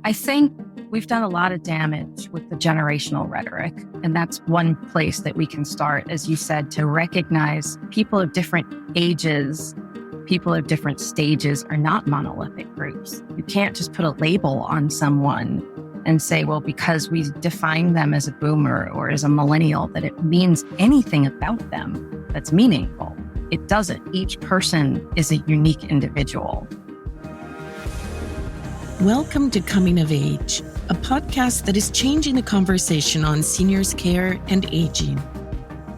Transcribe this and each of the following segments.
I think we've done a lot of damage with the generational rhetoric, and that's one place that we can start, as you said, to recognize people of different ages, people of different stages are not monolithic groups. You can't just put a label on someone and say, well, because we define them as a boomer or as a millennial, that it means anything about them that's meaningful. It doesn't. Each person is a unique individual. Welcome to Coming of Age, a podcast that is changing the conversation on seniors' care and aging.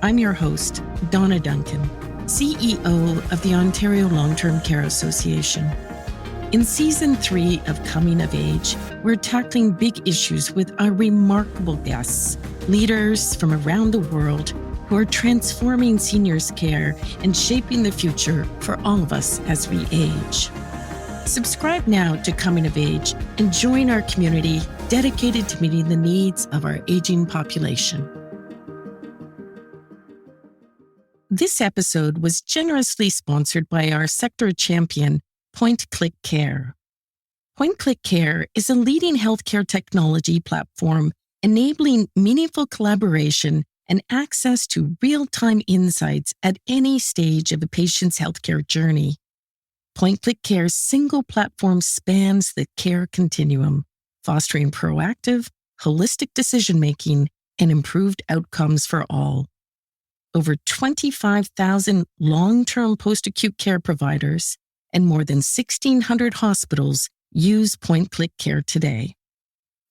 I'm your host, Donna Duncan, CEO of the Ontario Long-Term Care Association. In Season 3 of Coming of Age, we're tackling big issues with our remarkable guests, leaders from around the world who are transforming seniors' care and shaping the future for all of us as we age. Subscribe now to Coming of Age and join our community dedicated to meeting the needs of our aging population. This episode was generously sponsored by our sector champion, Point-Click Care. Point-Click Care is a leading healthcare technology platform enabling meaningful collaboration and access to real-time insights at any stage of a patient's healthcare journey. Point-Click Care's single platform spans the care continuum, fostering proactive, holistic decision-making and improved outcomes for all. Over 25,000 long-term post-acute care providers and more than 1,600 hospitals use Point-Click Care today.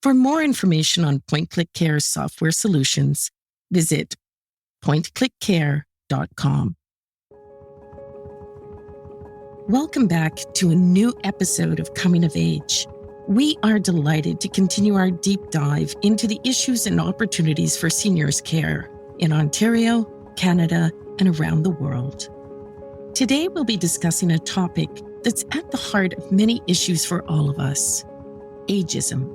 For more information on Point-Click Care's software solutions, visit pointclickcare.com. Welcome back to a new episode of Coming of Age. We are delighted to continue our deep dive into the issues and opportunities for seniors' care in Ontario, Canada, and around the world. Today, we'll be discussing a topic that's at the heart of many issues for all of us: ageism.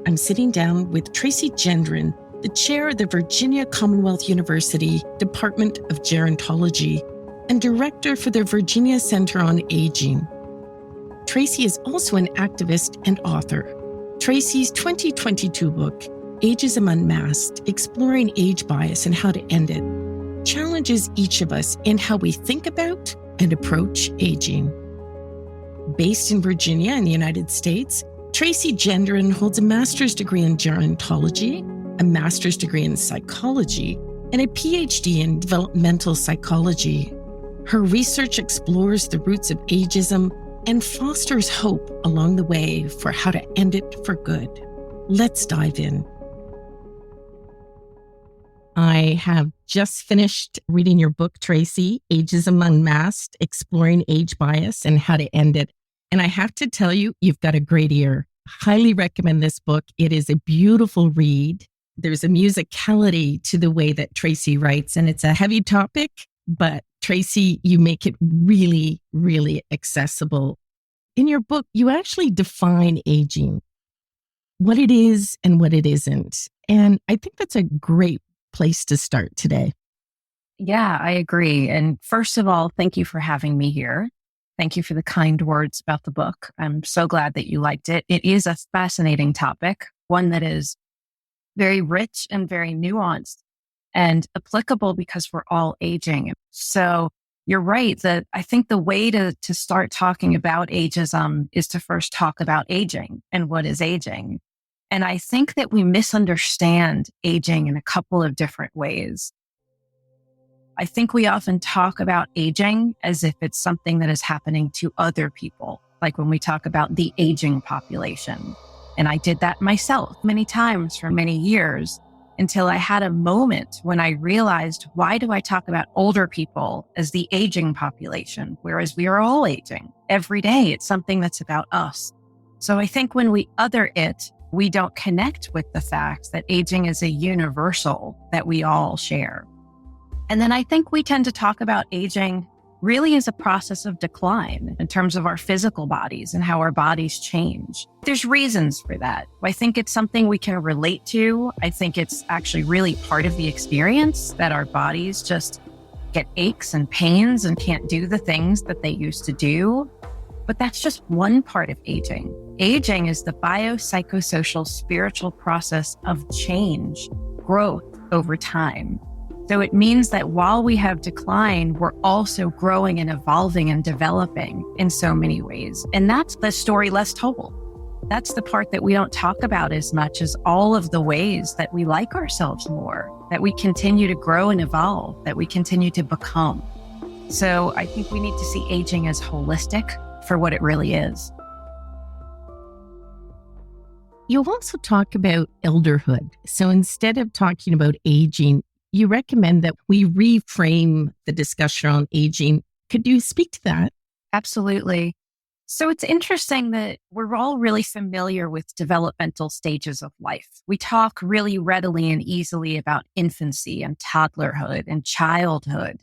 I'm sitting down with Tracey Gendron, the chair of the Virginia Commonwealth University Department of Gerontology and director for the Virginia Center on Aging. Tracey is also an activist and author. Tracey's 2022 book, Ageism Unmasked, Exploring Age Bias and How to End It, challenges each of us in how we think about and approach aging. Based in Virginia in the United States, Tracey Gendron holds a master's degree in gerontology, a master's degree in psychology, and a PhD in developmental psychology. Her research explores the roots of ageism and fosters hope along the way for how to end it for good. Let's dive in. I have just finished reading your book, Tracey, Ageism Unmasked, Exploring Age Bias and How to End It. And I have to tell you, you've got a great ear. Highly recommend this book. It is a beautiful read. There's a musicality to the way that Tracey writes, and it's a heavy topic, but Tracey, you make it really, really accessible. In your book, you actually define aging, what it is and what it isn't. And I think that's a great place to start today. Yeah, I agree. And first of all, thank you for having me here. Thank you for the kind words about the book. I'm so glad that you liked it. It is a fascinating topic, one that is very rich and very nuanced and applicable because we're all aging. So you're right that I think the way to start talking about ageism is to first talk about aging and what is aging. And I think that we misunderstand aging in a couple of different ways. I think we often talk about aging as if it's something that is happening to other people, like when we talk about the aging population. And I did that myself many times for many years until I had a moment when I realized, why do I talk about older people as the aging population, whereas we are all aging every day? It's something that's about us. So I think when we other it, we don't connect with the fact that aging is a universal that we all share. And then I think we tend to talk about aging really as a process of decline in terms of our physical bodies and how our bodies change. There's reasons for that. I think it's something we can relate to. I think it's actually really part of the experience that our bodies just get aches and pains and can't do the things that they used to do. But that's just one part of aging. Aging is the biopsychosocial spiritual process of change, growth over time. So it means that while we have decline, we're also growing and evolving and developing in so many ways. And that's the story less told. That's the part that we don't talk about as much as all of the ways that we like ourselves more, that we continue to grow and evolve, that we continue to become. So I think we need to see aging as holistic for what it really is. You also talk about elderhood. So instead of talking about aging, you recommend that we reframe the discussion on aging. Could you speak to that? Absolutely. So it's interesting that we're all really familiar with developmental stages of life. We talk really readily and easily about infancy and toddlerhood and childhood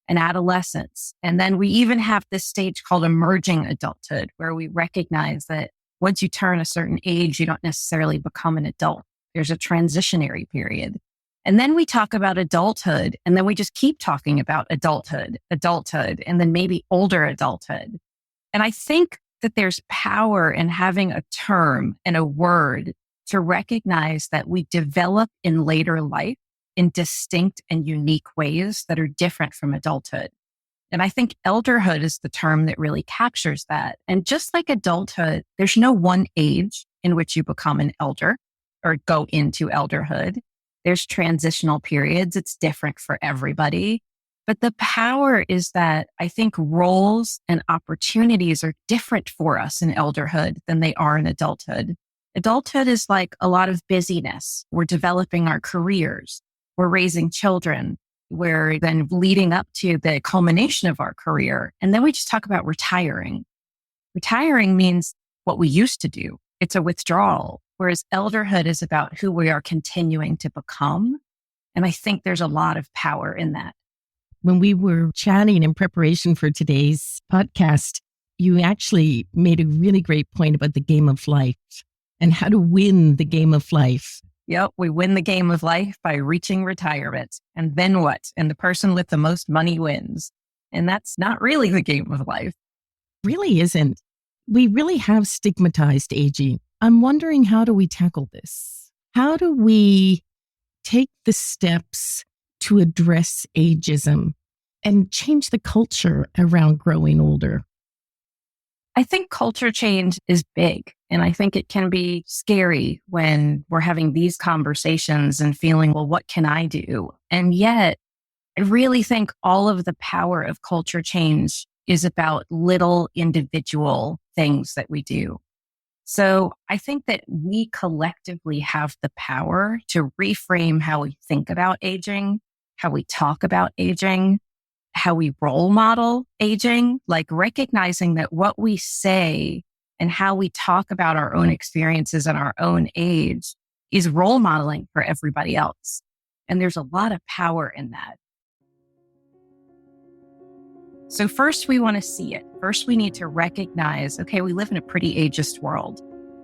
and adolescence. And then we even have this stage called emerging adulthood, where we recognize that once you turn a certain age, you don't necessarily become an adult. There's a transitionary period. And then we talk about adulthood, and then we just keep talking about adulthood, and then maybe older adulthood. And I think that there's power in having a term and a word to recognize that we develop in later life in distinct and unique ways that are different from adulthood. And I think elderhood is the term that really captures that. And just like adulthood, there's no one age in which you become an elder or go into elderhood. There's transitional periods. It's different for everybody. But the power is that I think roles and opportunities are different for us in elderhood than they are in adulthood. Adulthood is like a lot of busyness. We're developing our careers. We're raising children. We're then leading up to the culmination of our career. And then we just talk about retiring. Retiring means what we used to do. It's a withdrawal. Whereas elderhood is about who we are continuing to become. And I think there's a lot of power in that. When we were chatting in preparation for today's podcast, you actually made a really great point about the game of life and how to win the game of life. Yep, we win the game of life by reaching retirement. And then what? And the person with the most money wins. And that's not really the game of life. Really isn't. We really have stigmatized aging. I'm wondering, how do we tackle this? How do we take the steps to address ageism and change the culture around growing older? I think culture change is big. And I think it can be scary when we're having these conversations and feeling, well, what can I do? And yet, I really think all of the power of culture change is about little individual things that we do. So I think that we collectively have the power to reframe how we think about aging, how we talk about aging, how we role model aging, like recognizing that what we say and how we talk about our own experiences and our own age is role modeling for everybody else. And there's a lot of power in that. So first, we want to see it. First, we need to recognize, okay, we live in a pretty ageist world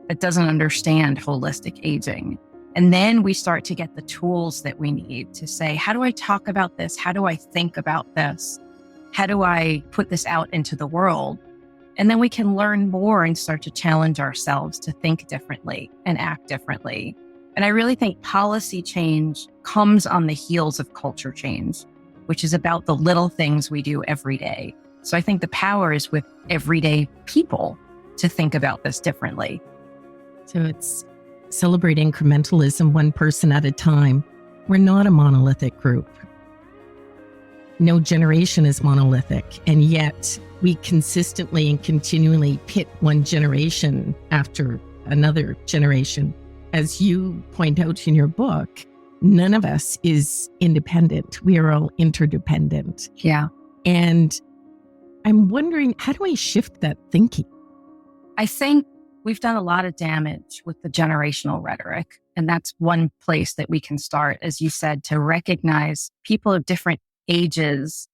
that doesn't understand holistic aging. And then we start to get the tools that we need to say, how do I talk about this? How do I think about this? How do I put this out into the world? And then we can learn more and start to challenge ourselves to think differently and act differently. And I really think policy change comes on the heels of culture change, which is about the little things we do every day. So I think the power is with everyday people to think about this differently. So it's celebrate incrementalism, one person at a time. We're not a monolithic group. No generation is monolithic. And yet we consistently and continually pit one generation after another generation. As you point out in your book, none of us is independent. We are all interdependent. Yeah. And I'm wondering, how do I shift that thinking? I think we've done a lot of damage with the generational rhetoric. And that's one place that we can start, as you said, to recognize people of different ages,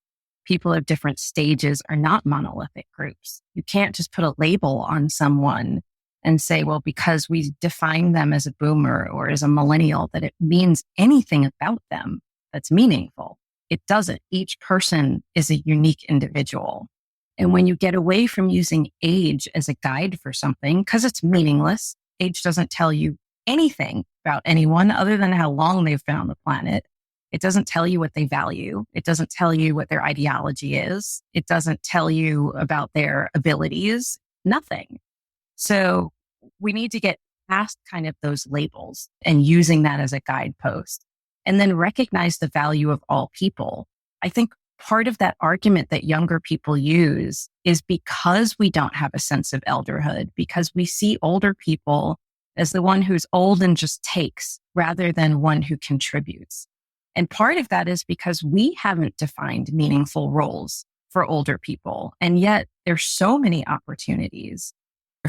people of different stages are not monolithic groups. You can't just put a label on someone and say, well, because we define them as a boomer or as a millennial, that it means anything about them that's meaningful. It doesn't. Each person is a unique individual. And when you get away from using age as a guide for something, because it's meaningless, age doesn't tell you anything about anyone other than how long they've been on the planet. It doesn't tell you what they value. It doesn't tell you what their ideology is. It doesn't tell you about their abilities. Nothing. So we need to get past kind of those labels and using that as a guidepost, and then recognize the value of all people. I think part of that argument that younger people use is because we don't have a sense of elderhood, because we see older people as the one who's old and just takes rather than one who contributes. And part of that is because we haven't defined meaningful roles for older people. And yet there's so many opportunities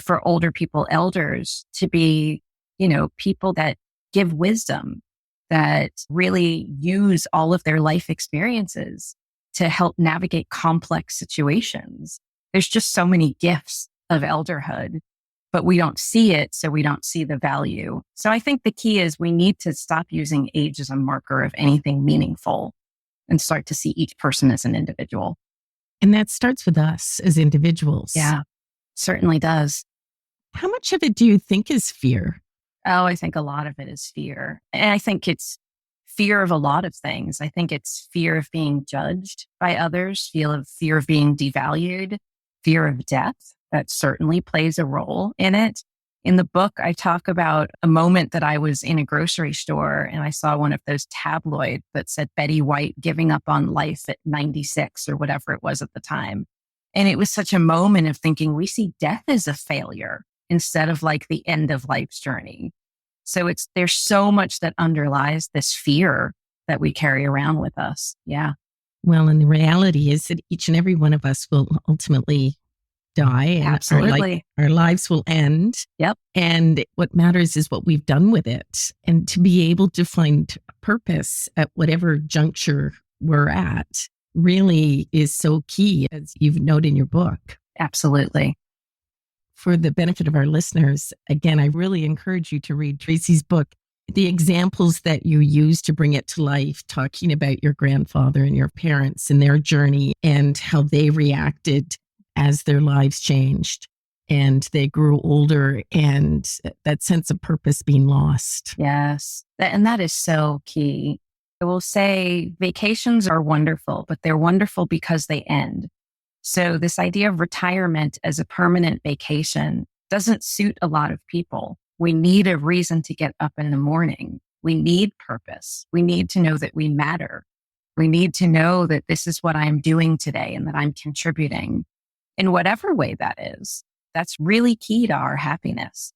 for older people, elders, to be, people that give wisdom, that really use all of their life experiences to help navigate complex situations. There's just so many gifts of elderhood, but we don't see it, so we don't see the value. So I think the key is we need to stop using age as a marker of anything meaningful and start to see each person as an individual. And that starts with us as individuals. Yeah, certainly does. How much of it do you think is fear? Oh, I think a lot of it is fear. And I think it's fear of a lot of things. I think it's fear of being judged by others, fear of being devalued, fear of death. That certainly plays a role in it. In the book, I talk about a moment that I was in a grocery store and I saw one of those tabloids that said Betty White giving up on life at 96 or whatever it was at the time. And it was such a moment of thinking we see death as a failure instead of like the end of life's journey. So there's so much that underlies this fear that we carry around with us. Yeah. Well, and the reality is that each and every one of us will ultimately die and absolutely our lives will end. Yep. And what matters is what we've done with it. And to be able to find purpose at whatever juncture we're at really is so key, as you've noted in your book. Absolutely. For the benefit of our listeners, again, I really encourage you to read Tracey's book. The examples that you use to bring it to life, talking about your grandfather and your parents and their journey and how they reacted as their lives changed and they grew older, and that sense of purpose being lost. Yes. And that is so key. I will say vacations are wonderful, but they're wonderful because they end. So this idea of retirement as a permanent vacation doesn't suit a lot of people. We need a reason to get up in the morning. We need purpose. We need to know that we matter. We need to know that this is what I'm doing today and that I'm contributing in whatever way that is. That's really key to our happiness.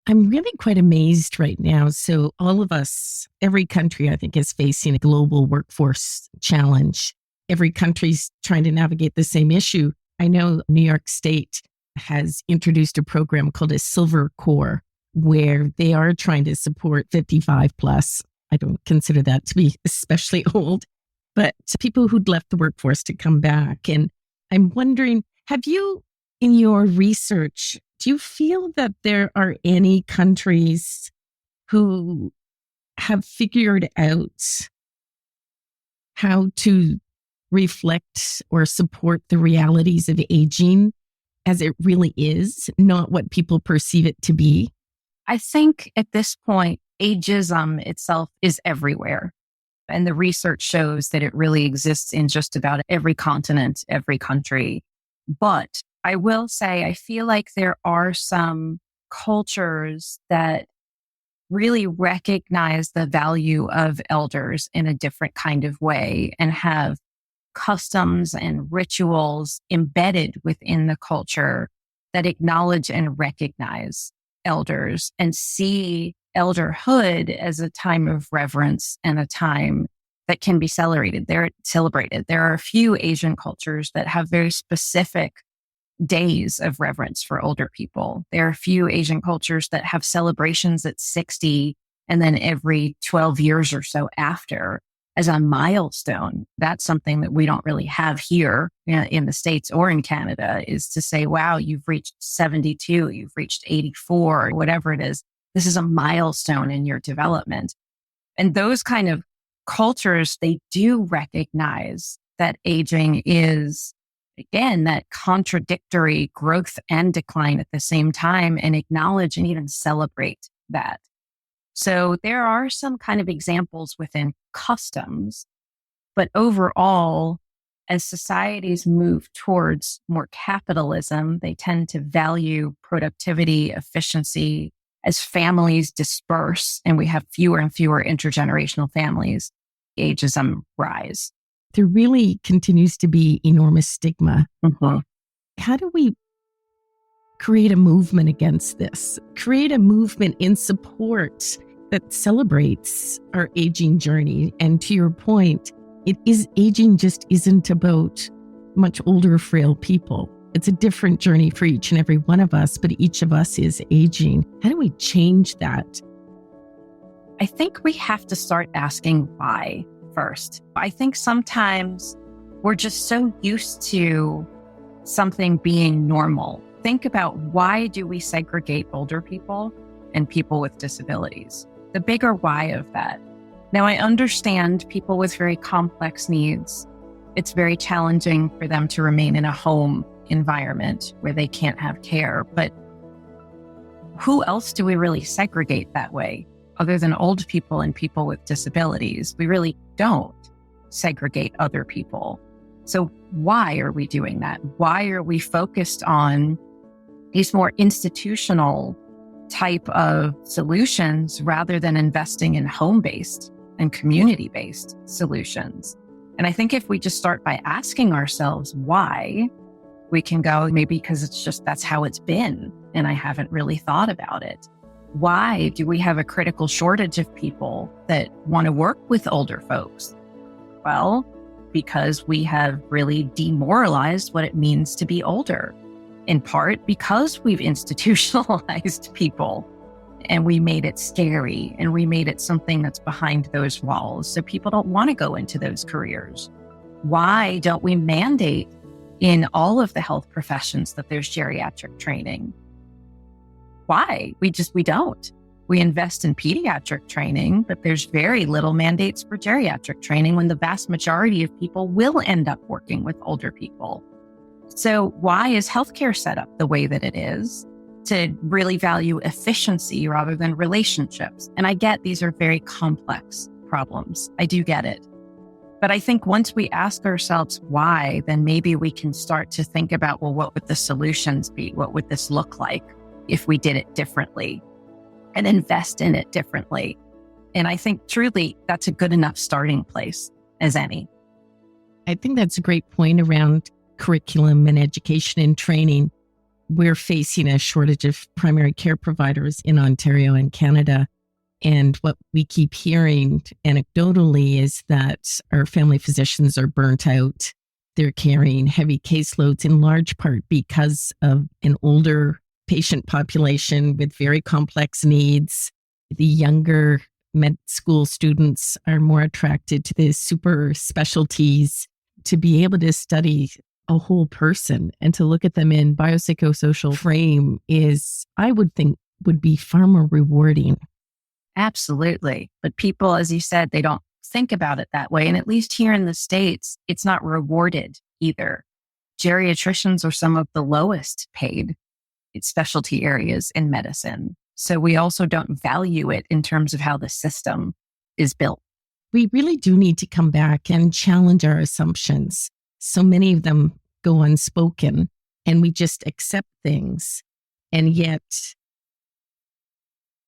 I'm really quite amazed right now. So all of us, every country, I think, is facing a global workforce challenge. Every country's trying to navigate the same issue. I know New York State has introduced a program called a Silver Corps, where they are trying to support 55 plus. I don't consider that to be especially old, but people who'd left the workforce to come back. And I'm wondering, have you, in your research, do you feel that there are any countries who have figured out how to reflect or support the realities of aging as it really is, not what people perceive it to be? I think at this point, ageism itself is everywhere. And the research shows that it really exists in just about every continent, every country. But I will say, I feel like there are some cultures that really recognize the value of elders in a different kind of way and have customs and rituals embedded within the culture that acknowledge and recognize elders and see elderhood as a time of reverence and a time that can be celebrated. There are a few Asian cultures that have very specific days of reverence for older people. There are a few Asian cultures that have celebrations at 60 and then every 12 years or so after as a milestone. That's something that we don't really have here in the States or in Canada, is to say, wow, you've reached 72, you've reached 84, whatever it is. This is a milestone in your development. And those kind of cultures, they do recognize that aging is again, that contradictory growth and decline at the same time, and acknowledge and even celebrate that. So there are some kind of examples within customs, but overall, as societies move towards more capitalism, they tend to value productivity, efficiency. As families disperse and we have fewer and fewer intergenerational families, ageism rise. There really continues to be enormous stigma. Mm-hmm. How do we create a movement against this? Create a movement in support that celebrates our aging journey. And to your point, aging just isn't about much older, frail people. It's a different journey for each and every one of us, but each of us is aging. How do we change that? I think we have to start asking why first. I think sometimes we're just so used to something being normal. Think about, why do we segregate older people and people with disabilities? The bigger why of that. Now, I understand people with very complex needs. It's very challenging for them to remain in a home environment where they can't have care. But who else do we really segregate that way other than old people and people with disabilities? We really don't segregate other people. So why are we doing that? Why are we focused on these more institutional type of solutions rather than investing in home-based and community-based solutions? And I think if we just start by asking ourselves why, we can go, maybe because it's just, that's how it's been, and I haven't really thought about it. Why do we have a critical shortage of people that want to work with older folks? Well, because we have really demoralized what it means to be older, in part because we've institutionalized people and we made it scary and we made it something that's behind those walls. So people don't want to go into those careers. Why don't we mandate in all of the health professions that there's geriatric training? Why? We don't. We invest in pediatric training, but there's very little mandates for geriatric training when the vast majority of people will end up working with older people. So why is healthcare set up the way that it is? To really value efficiency rather than relationships. And I get these are very complex problems. I do get it. But I think once we ask ourselves why, then maybe we can start to think about, well, what would the solutions be? What would this look like if we did it differently and invest in it differently? And I think truly that's a good enough starting place as any. I think that's a great point around curriculum and education and training. We're facing a shortage of primary care providers in Ontario and Canada. And what we keep hearing anecdotally is that our family physicians are burnt out. They're carrying heavy caseloads in large part because of an older patient population with very complex needs. The younger med school students are more attracted to the super specialties. To be able to study a whole person and to look at them in biopsychosocial frame is, I would think, would be far more rewarding. Absolutely. But people, as you said, they don't think about it that way. And at least here in the States, it's not rewarded either. Geriatricians are some of the lowest paid specialty areas in medicine. So we also don't value it in terms of how the system is built. We really do need to come back and challenge our assumptions. So many of them go unspoken and we just accept things. And yet,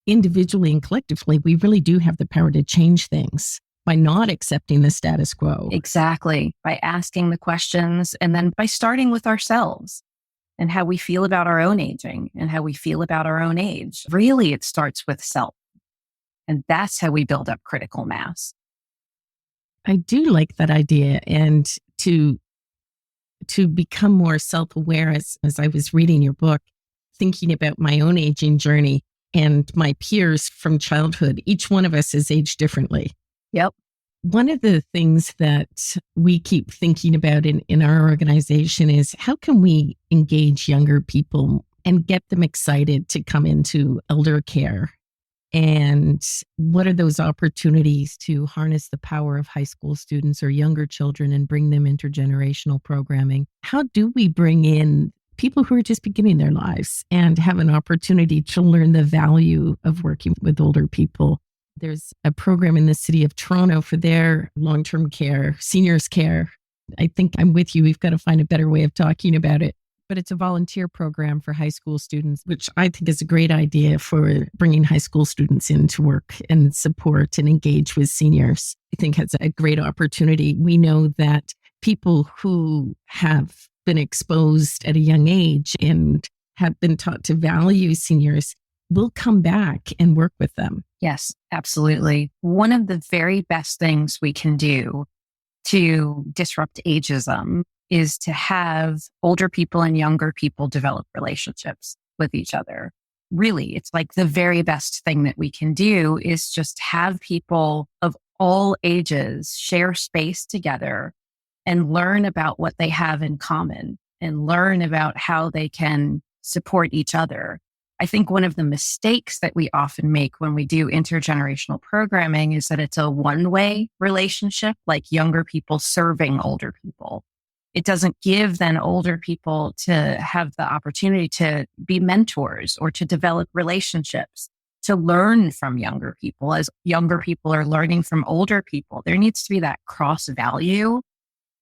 individually and collectively, we really do have the power to change things by not accepting the status quo. Exactly. By asking the questions and then by starting with ourselves and how we feel about our own aging and how we feel about our own age. Really, it starts with self. And that's how we build up critical mass. I do like that idea. And to become more self-aware, as I was reading your book, thinking about my own aging journey and my peers from childhood, each one of us has aged differently. Yep. One of the things that we keep thinking about in our organization is how can we engage younger people and get them excited to come into elder care? And what are those opportunities to harness the power of high school students or younger children and bring them intergenerational programming? How do we bring in people who are just beginning their lives and have an opportunity to learn the value of working with older people? There's a program in the city of Toronto for their long-term care, seniors care. I think I'm with you. We've got to find a better way of talking about it. But it's a volunteer program for high school students, which I think is a great idea for bringing high school students in to work and support and engage with seniors. I think it's a great opportunity. We know that people who have been exposed at a young age and have been taught to value seniors will come back and work with them. Yes, absolutely. One of the very best things we can do to disrupt ageism is to have older people and younger people develop relationships with each other. Really, it's like the very best thing that we can do is just have people of all ages share space together and learn about what they have in common and learn about how they can support each other. I think one of the mistakes that we often make when we do intergenerational programming is that it's a one-way relationship, like younger people serving older people. It doesn't give then older people to have the opportunity to be mentors or to develop relationships, to learn from younger people as younger people are learning from older people. There needs to be that cross value.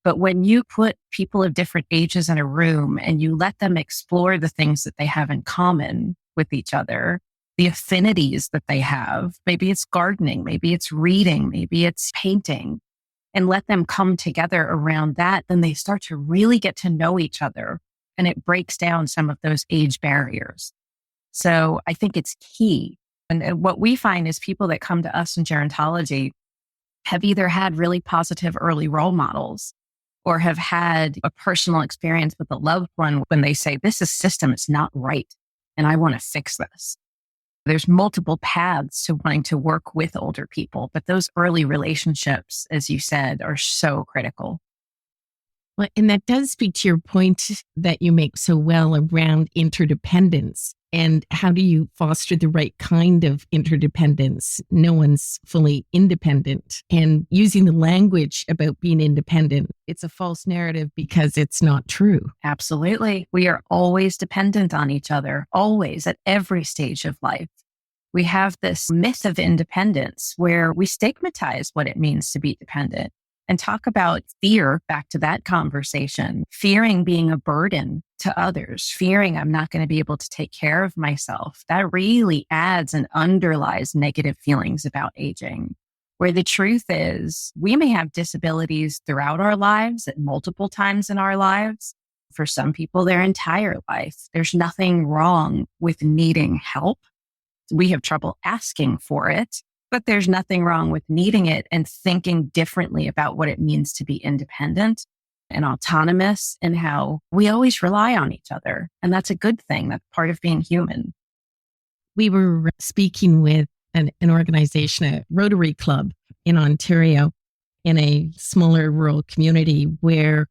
But when you put people of different ages in a room and you let them explore the things that they have in common with each other, the affinities that they have, maybe it's gardening, maybe it's reading, maybe it's painting, and let them come together around that, then they start to really get to know each other and it breaks down some of those age barriers. So I think it's key. And what we find is people that come to us in gerontology have either had really positive early role models or have had a personal experience with a loved one when they say, this system is not right and I want to fix this. There's multiple paths to wanting to work with older people, but those early relationships, as you said, are so critical. Well, and that does speak to your point that you make so well around interdependence. And how do you foster the right kind of interdependence? No one's fully independent. And using the language about being independent, it's a false narrative because it's not true. Absolutely. We are always dependent on each other, always at every stage of life. We have this myth of independence where we stigmatize what it means to be dependent and talk about fear, back to that conversation, fearing being a burden to others, fearing I'm not going to be able to take care of myself. That really adds and underlies negative feelings about aging, where the truth is we may have disabilities throughout our lives at multiple times in our lives. For some people, their entire life. There's nothing wrong with needing help. We have trouble asking for it, but there's nothing wrong with needing it and thinking differently about what it means to be independent and autonomous and how we always rely on each other. And that's a good thing. That's part of being human. We were speaking with an organization, a Rotary Club in Ontario, in a smaller rural community where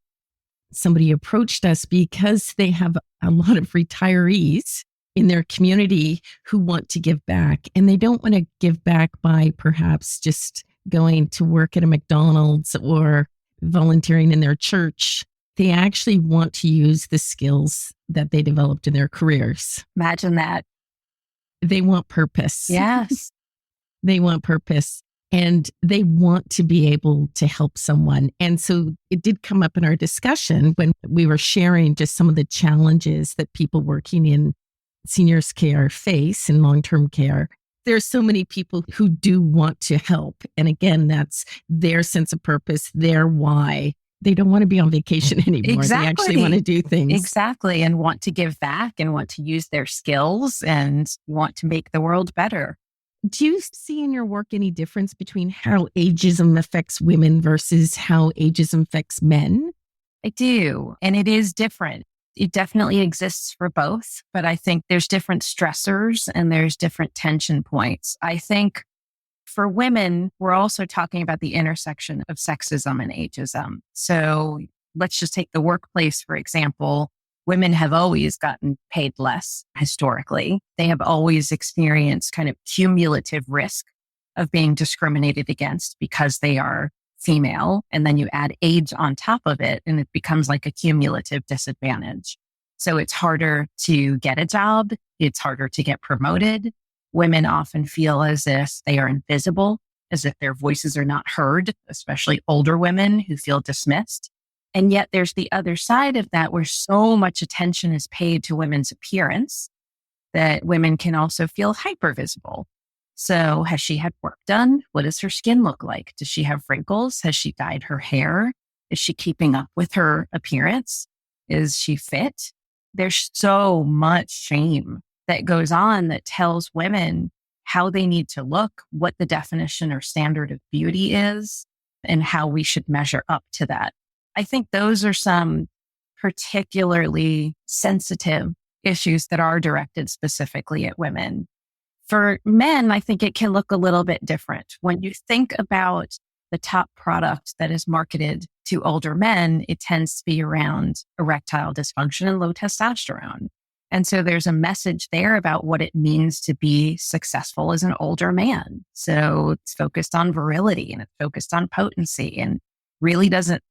somebody approached us because they have a lot of retirees in their community who want to give back. And they don't want to give back by perhaps just going to work at a McDonald's or volunteering in their church. They actually want to use the skills that they developed in their careers. Imagine that. They want purpose. Yes. They want purpose. And they want to be able to help someone. And so it did come up in our discussion when we were sharing just some of the challenges that people working in seniors care face in long-term care. There's so many people who do want to help. And again, that's their sense of purpose, their why. They don't want to be on vacation anymore. Exactly. They actually want to do things. Exactly. And want to give back and want to use their skills and want to make the world better. Do you see in your work any difference between how ageism affects women versus how ageism affects men? I do. And it is different. It definitely exists for both, but I think there's different stressors and there's different tension points. I think for women, we're also talking about the intersection of sexism and ageism. So let's just take the workplace, for example. women have always gotten paid less historically. They have always experienced kind of cumulative risk of being discriminated against because they are female. And then you add age on top of it, and it becomes like a cumulative disadvantage. So it's harder to get a job. It's harder to get promoted. Women often feel as if they are invisible, as if their voices are not heard, especially older women who feel dismissed. And yet there's the other side of that where so much attention is paid to women's appearance that women can also feel hypervisible. So has she had work done? What does her skin look like? Does she have wrinkles? Has she dyed her hair? Is she keeping up with her appearance? Is she fit? There's so much shame that goes on that tells women how they need to look, what the definition or standard of beauty is, and how we should measure up to that. I think those are some particularly sensitive issues that are directed specifically at women. For men, I think it can look a little bit different. When you think about the top product that is marketed to older men, it tends to be around erectile dysfunction and low testosterone. And so there's a message there about what it means to be successful as an older man. So it's focused on virility and it's focused on potency and really doesn't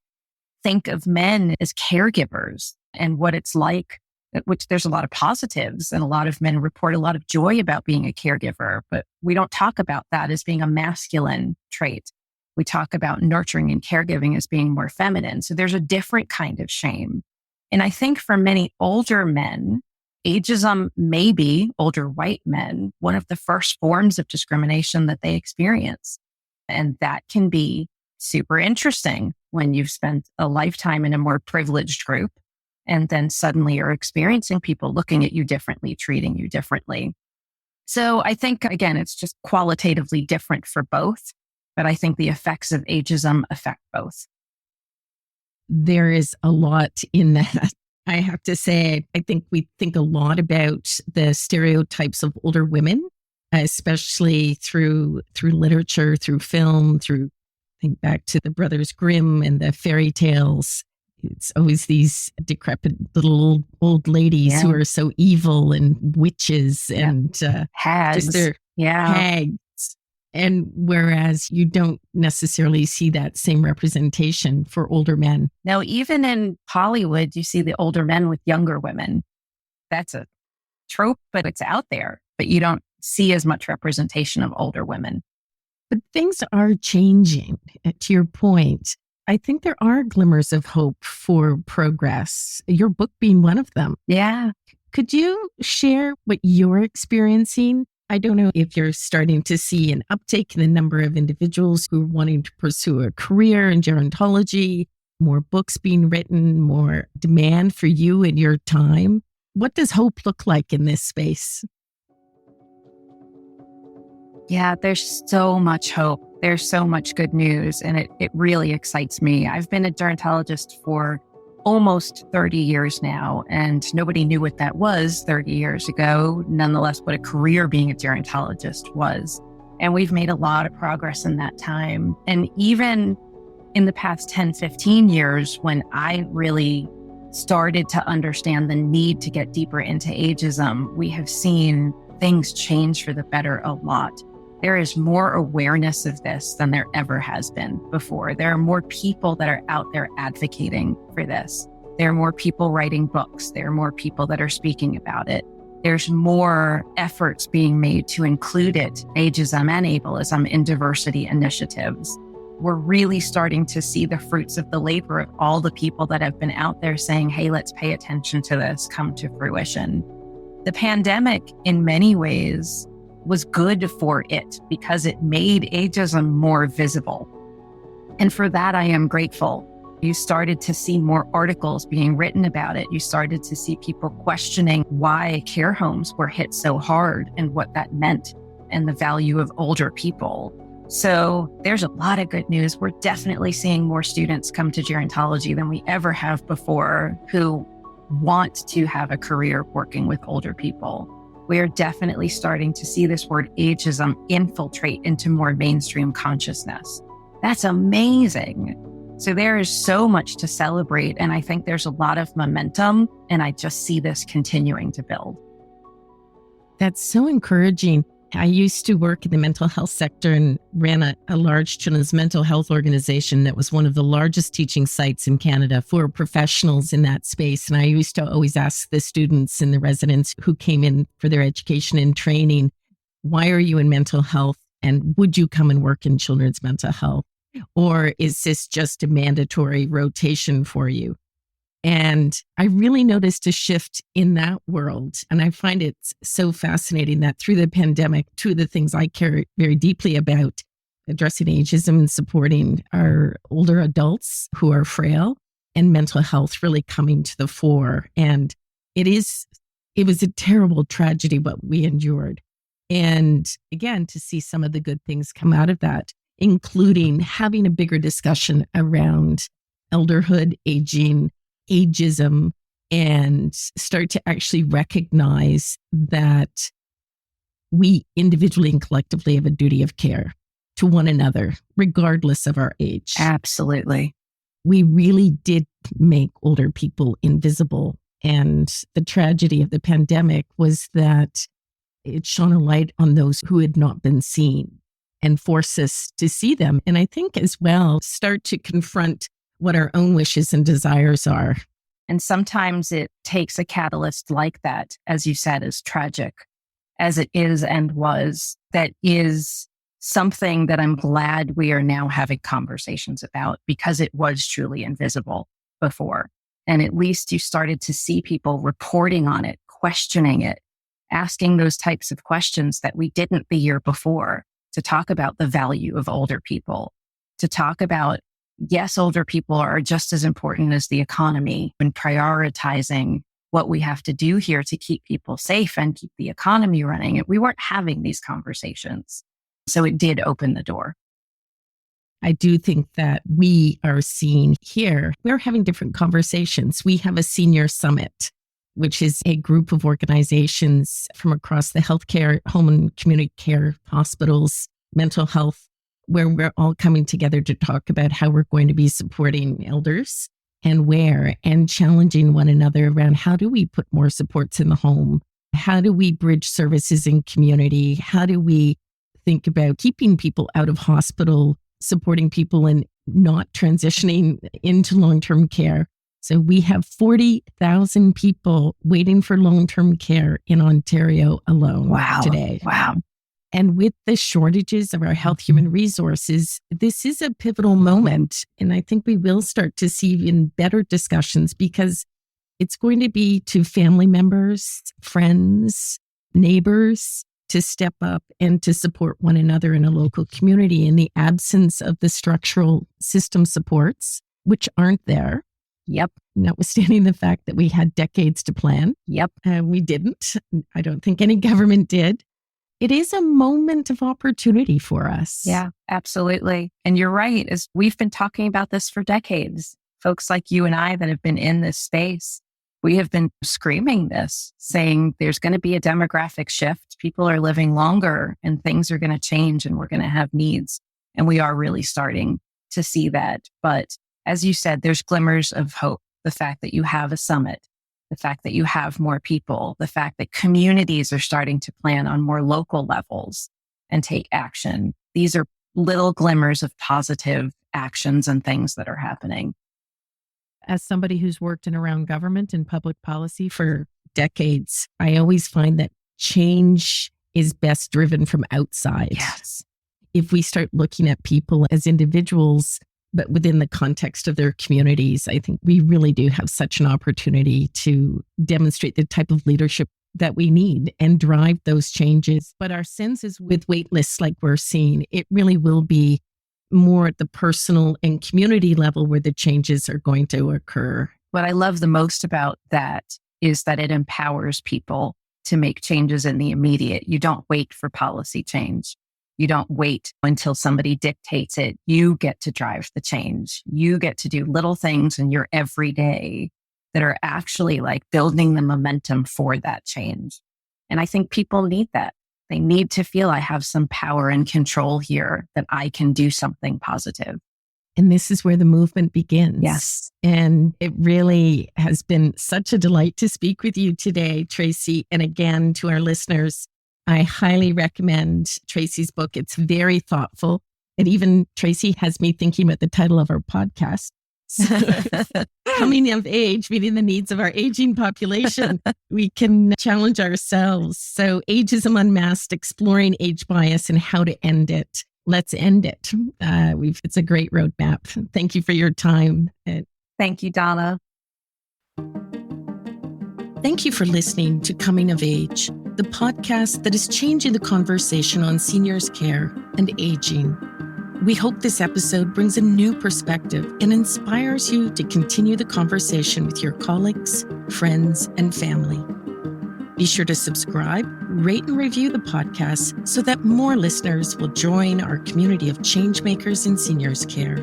think of men as caregivers and what it's like, which there's a lot of positives and a lot of men report a lot of joy about being a caregiver, but we don't talk about that as being a masculine trait. We talk about nurturing and caregiving as being more feminine. So there's a different kind of shame. And I think for many older men, ageism may be, older white men, one of the first forms of discrimination that they experience. And that can be super interesting when you've spent a lifetime in a more privileged group and then suddenly you're experiencing people looking at you differently, treating you differently. So I think, again, it's just qualitatively different for both, but I think the effects of ageism affect both. There is a lot in that. I have to say, I think we think a lot about the stereotypes of older women, especially through literature, through film, think back to the Brothers Grimm and the fairy tales. It's always these decrepit little old ladies who are so evil and witches and hags. Just their hags. And whereas you don't necessarily see that same representation for older men. No, even in Hollywood, you see the older men with younger women. That's a trope, but it's out there. But you don't see as much representation of older women. But things are changing. To your point, I think there are glimmers of hope for progress, your book being one of them. Yeah. Could you share what you're experiencing? I don't know if you're starting to see an uptake in the number of individuals who are wanting to pursue a career in gerontology, more books being written, more demand for you and your time. What does hope look like in this space? Yeah, there's so much hope. There's so much good news, and it really excites me. I've been a gerontologist for almost 30 years now, and nobody knew what that was 30 years ago, nonetheless, what a career being a gerontologist was. And we've made a lot of progress in that time. And even in the past 10, 15 years, when I really started to understand the need to get deeper into ageism, we have seen things change for the better a lot. There is more awareness of this than there ever has been before. There are more people that are out there advocating for this. There are more people writing books. There are more people that are speaking about it. There's more efforts being made to include it, ageism and ableism, in diversity initiatives. We're really starting to see the fruits of the labor of all the people that have been out there saying, hey, let's pay attention to this, come to fruition. The pandemic, in many ways, was good for it because it made ageism more visible. And for that, I am grateful. You started to see more articles being written about it. You started to see people questioning why care homes were hit so hard and what that meant and the value of older people. So there's a lot of good news. We're definitely seeing more students come to gerontology than we ever have before who want to have a career working with older people. We are definitely starting to see this word ageism infiltrate into more mainstream consciousness. That's amazing. So there is so much to celebrate. And I think there's a lot of momentum. And I just see this continuing to build. That's so encouraging. I used to work in the mental health sector and ran a large children's mental health organization that was one of the largest teaching sites in Canada for professionals in that space. And I used to always ask the students and the residents who came in for their education and training, why are you in mental health? And would you come and work in children's mental health? Or is this just a mandatory rotation for you? And I really noticed a shift in that world. And I find it so fascinating that through the pandemic, two of the things I care very deeply about, addressing ageism and supporting our older adults who are frail, and mental health really coming to the fore. And it was a terrible tragedy what we endured. And again, to see some of the good things come out of that, including having a bigger discussion around elderhood, aging, ageism, and start to actually recognize that we individually and collectively have a duty of care to one another, regardless of our age. Absolutely. We really did make older people invisible. And the tragedy of the pandemic was that it shone a light on those who had not been seen and forced us to see them. And I think as well, start to confront what our own wishes and desires are. And sometimes it takes a catalyst like that, as you said, as tragic as it is and was, that is something that I'm glad we are now having conversations about, because it was truly invisible before. And at least you started to see people reporting on it, questioning it, asking those types of questions that we didn't the year before, to talk about the value of older people, to talk about, yes, older people are just as important as the economy, and prioritizing what we have to do here to keep people safe and keep the economy running. We weren't having these conversations. So it did open the door. I do think that we are seeing here, we're having different conversations. We have a senior summit, which is a group of organizations from across the healthcare, home and community care, hospitals, mental health, where we're all coming together to talk about how we're going to be supporting elders and where, and challenging one another around how do we put more supports in the home? How do we bridge services in community? How do we think about keeping people out of hospital, supporting people and not transitioning into long-term care? So we have 40,000 people waiting for long-term care in Ontario alone today. Wow. And with the shortages of our health human resources, this is a pivotal moment. And I think we will start to see even better discussions, because it's going to be to family members, friends, neighbors to step up and to support one another in a local community in the absence of the structural system supports, which aren't there. Yep. Notwithstanding the fact that we had decades to plan. Yep. We didn't. I don't think any government did. It is a moment of opportunity for us. Yeah, absolutely. And you're right, as we've been talking about this for decades. Folks like you and I that have been in this space, we have been screaming this, saying there's going to be a demographic shift. People are living longer and things are going to change and we're going to have needs. And we are really starting to see that. But as you said, there's glimmers of hope. The fact that you have a summit, the fact that you have more people, the fact that communities are starting to plan on more local levels and take action. These are little glimmers of positive actions and things that are happening. As somebody who's worked in around government and public policy for decades, I always find that change is best driven from outside. Yes. If we start looking at people as individuals, but within the context of their communities, I think we really do have such an opportunity to demonstrate the type of leadership that we need and drive those changes. But our sense is with wait lists like we're seeing, it really will be more at the personal and community level where the changes are going to occur. What I love the most about that is that it empowers people to make changes in the immediate. You don't wait for policy change. You don't wait until somebody dictates it. You get to drive the change. You get to do little things in your everyday that are actually like building the momentum for that change. And I think people need that. They need to feel I have some power and control here, that I can do something positive. And this is where the movement begins. Yes. And it really has been such a delight to speak with you today, Tracey. And again, to our listeners, I highly recommend Tracey's book. It's very thoughtful. And even Tracey has me thinking about the title of our podcast. So, coming of age, meeting the needs of our aging population. We can challenge ourselves. So Ageism Unmasked, exploring age bias and how to end it. Let's end it. It's a great roadmap. Thank you for your time. Thank you, Donna. Thank you for listening to Coming of Age, the podcast that is changing the conversation on seniors' care and aging. We hope this episode brings a new perspective and inspires you to continue the conversation with your colleagues, friends, and family. Be sure to subscribe, rate, and review the podcast so that more listeners will join our community of changemakers in seniors' care.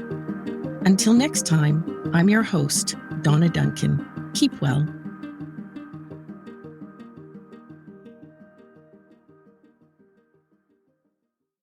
Until next time, I'm your host, Donna Duncan. Keep well.